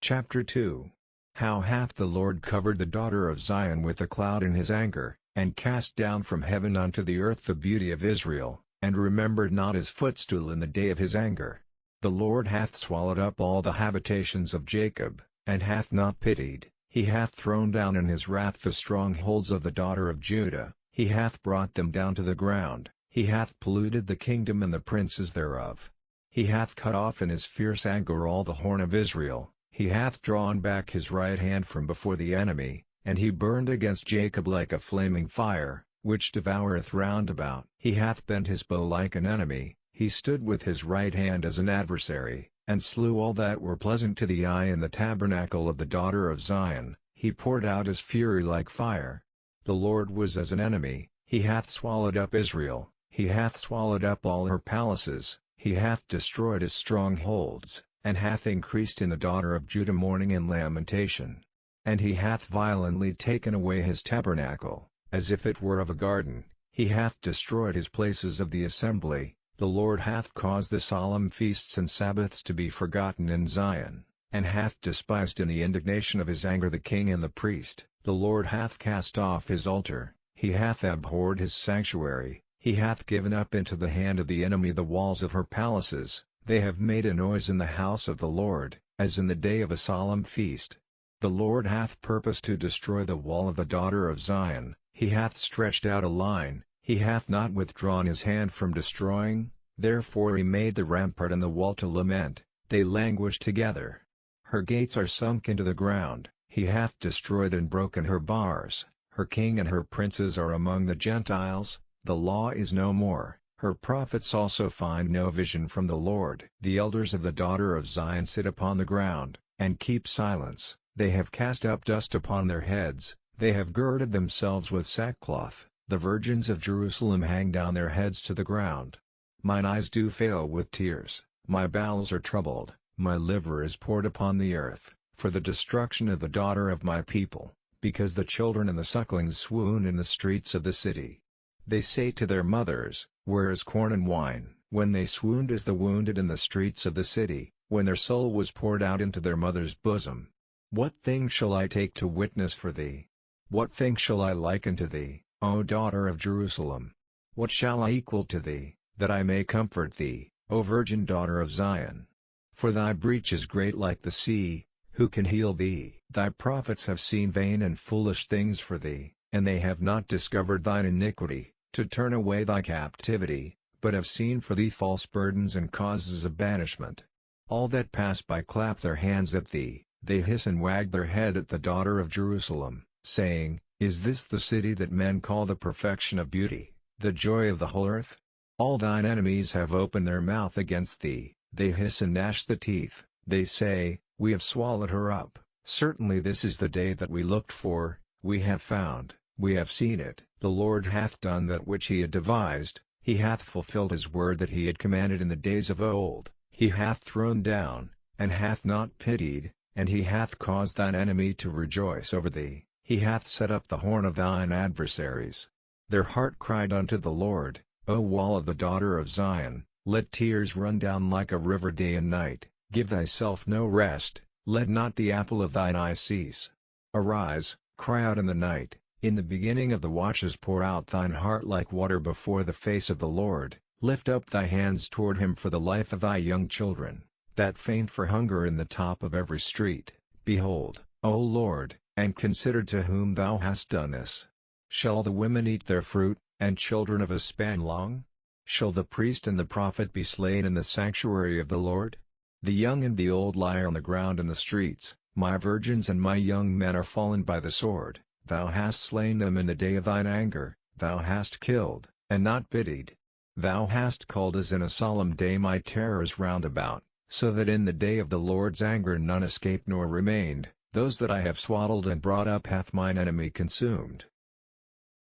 Chapter 2. How hath the Lord covered the daughter of Zion with a cloud in his anger, and cast down from heaven unto the earth the beauty of Israel, and remembered not his footstool in the day of his anger. The Lord hath swallowed up all the habitations of Jacob, and hath not pitied. He hath thrown down in his wrath the strongholds of the daughter of Judah, he hath brought them down to the ground, he hath polluted the kingdom and the princes thereof. He hath cut off in his fierce anger all the horn of Israel, he hath drawn back his right hand from before the enemy, and he burned against Jacob like a flaming fire, which devoureth round about. He hath bent his bow like an enemy, he stood with his right hand as an adversary, and slew all that were pleasant to the eye in the tabernacle of the daughter of Zion. He poured out his fury like fire. The Lord was as an enemy, he hath swallowed up Israel, he hath swallowed up all her palaces, he hath destroyed his strongholds, and hath increased in the daughter of Judah mourning and lamentation. And he hath violently taken away his tabernacle, as if it were of a garden, he hath destroyed his places of the assembly. The Lord hath caused the solemn feasts and Sabbaths to be forgotten in Zion, and hath despised in the indignation of his anger the king and the priest. The Lord hath cast off his altar, he hath abhorred his sanctuary, he hath given up into the hand of the enemy the walls of her palaces. They have made a noise in the house of the Lord, as in the day of a solemn feast. The Lord hath purposed to destroy the wall of the daughter of Zion, he hath stretched out a line, he hath not withdrawn his hand from destroying, therefore he made the rampart and the wall to lament, they languish together. Her gates are sunk into the ground, he hath destroyed and broken her bars, her king and her princes are among the Gentiles, the law is no more. Her prophets also find no vision from the Lord. The elders of the daughter of Zion sit upon the ground, and keep silence, they have cast up dust upon their heads, they have girded themselves with sackcloth, the virgins of Jerusalem hang down their heads to the ground. Mine eyes do fail with tears, my bowels are troubled, my liver is poured upon the earth, for the destruction of the daughter of my people, because the children and the sucklings swoon in the streets of the city. They say to their mothers, where is corn and wine? When they swooned as the wounded in the streets of the city, when their soul was poured out into their mother's bosom. What thing shall I take to witness for thee? What thing shall I liken to thee, O daughter of Jerusalem? What shall I equal to thee, that I may comfort thee, O virgin daughter of Zion? For thy breach is great like the sea, who can heal thee? Thy prophets have seen vain and foolish things for thee, and they have not discovered thine iniquity, to turn away thy captivity, but have seen for thee false burdens and causes of banishment. All that pass by clap their hands at thee, they hiss and wag their head at the daughter of Jerusalem, saying, Is this the city that men call the perfection of beauty, the joy of the whole earth? All thine enemies have opened their mouth against thee, they hiss and gnash the teeth, they say, We have swallowed her up. Certainly this is the day that we looked for, we have found, we have seen it. The Lord hath done that which he had devised, he hath fulfilled his word that he had commanded in the days of old. He hath thrown down, and hath not pitied, and he hath caused thine enemy to rejoice over thee. He hath set up the horn of thine adversaries. Their heart cried unto the Lord, O wall of the daughter of Zion, let tears run down like a river day and night, give thyself no rest, let not the apple of thine eye cease. Arise, cry out in the night, in the beginning of the watches pour out thine heart like water before the face of the Lord, lift up thy hands toward him for the life of thy young children, that faint for hunger in the top of every street. Behold, O Lord, and consider to whom thou hast done this. Shall the women eat their fruit, and children of a span long? Shall the priest and the prophet be slain in the sanctuary of the Lord? The young and the old lie on the ground in the streets, my virgins and my young men are fallen by the sword. Thou hast slain them in the day of thine anger, thou hast killed, and not pitied. Thou hast called as in a solemn day my terrors round about, so that in the day of the Lord's anger none escaped nor remained. Those that I have swaddled and brought up hath mine enemy consumed.